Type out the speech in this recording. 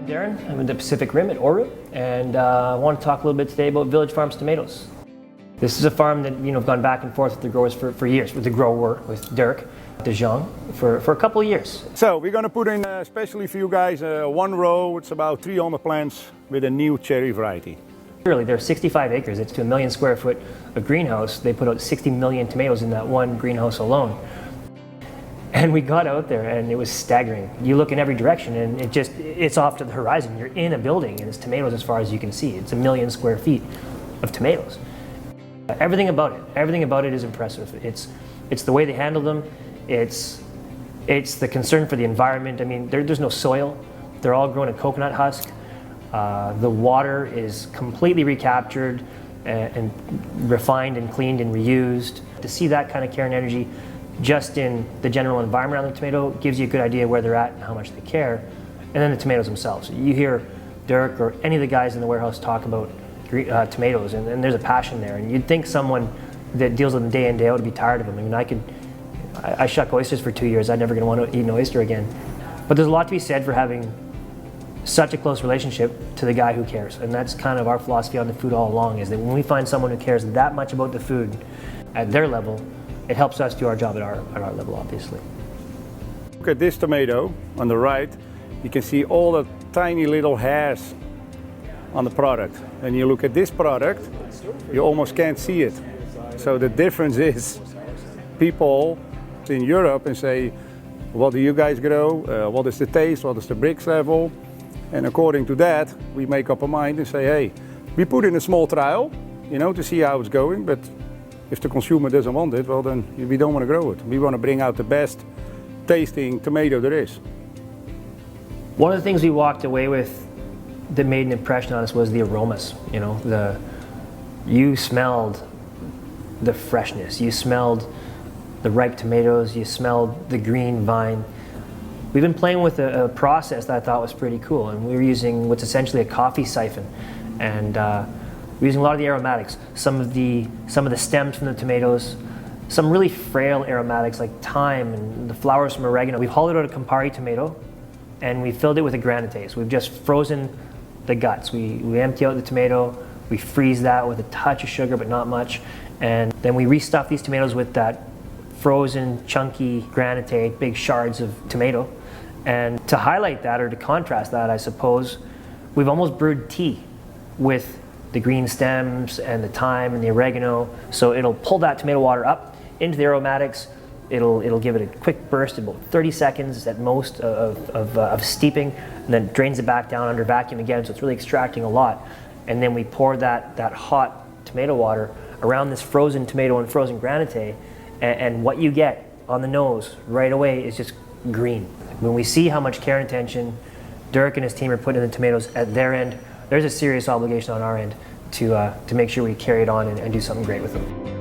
Darren. I'm in the Pacific Rim at Oru, and I want to talk a little bit today about Village Farms tomatoes. This is a farm that I've gone back and forth with the growers for years, with Dirk de Jong for a couple of years. So we're going to put in, especially for you guys, one row. It's about 300 plants with a new cherry variety. Really, there are 65 acres. It's to 1 million square foot of greenhouse. They put out 60 million tomatoes in that one greenhouse alone. And we got out there and it was staggering. You look in every direction and it's off to the horizon. You're in a building and it's tomatoes as far as you can see. It's 1 million square feet of tomatoes. Everything about it is impressive. It's the way they handle them. It's the concern for the environment. I mean, there's no soil. They're all grown in coconut husk. The water is completely recaptured and refined and cleaned and reused. To see that kind of care and energy just in the general environment around the tomato gives you a good idea where they're at and how much they care. And then the tomatoes themselves. You hear Dirk or any of the guys in the warehouse talk about tomatoes, and there's a passion there. And you'd think someone that deals with them day in, day out would be tired of them. I mean, I shuck oysters for 2 years. I'm never going to want to eat an oyster again. But there's a lot to be said for having such a close relationship to the guy who cares. And that's kind of our philosophy on the food all along, is that when we find someone who cares that much about the food at their level, it helps us do our job at our level, obviously. Look at this tomato on the right. You can see all the tiny little hairs on the product. And you look at this product, you almost can't see it. So the difference is people in Europe and say, what do you guys grow? What is the taste? What is the bricks level? And according to that, we make up our mind and say, hey, we put in a small trial, to see how it's going. But if the consumer doesn't want it, well then we don't want to grow it. We want to bring out the best tasting tomato there is. One of the things we walked away with that made an impression on us was the aromas. You smelled the freshness, you smelled the ripe tomatoes, you smelled the green vine. We've been playing with a process that I thought was pretty cool, and we were using what's essentially a coffee siphon, and we're using a lot of the aromatics, some of the stems from the tomatoes, some really frail aromatics like thyme and the flowers from oregano. We've hollowed out a Campari tomato and we filled it with a granite. So we've just frozen the guts. We empty out the tomato, we freeze that with a touch of sugar but not much, and then we restuff these tomatoes with that frozen chunky granite, big shards of tomato. And to highlight that, or to contrast that, I suppose, we've almost brewed tea with the green stems and the thyme and the oregano. So it'll pull that tomato water up into the aromatics. It'll give it a quick burst, about 30 seconds at most of steeping, and then drains it back down under vacuum again. So it's really extracting a lot. And then we pour that hot tomato water around this frozen tomato and frozen granite, and what you get on the nose right away is just green. When we see how much care and attention Dirk and his team are putting in the tomatoes at their end, there's a serious obligation on our end to make sure we carry it on and do something great with them.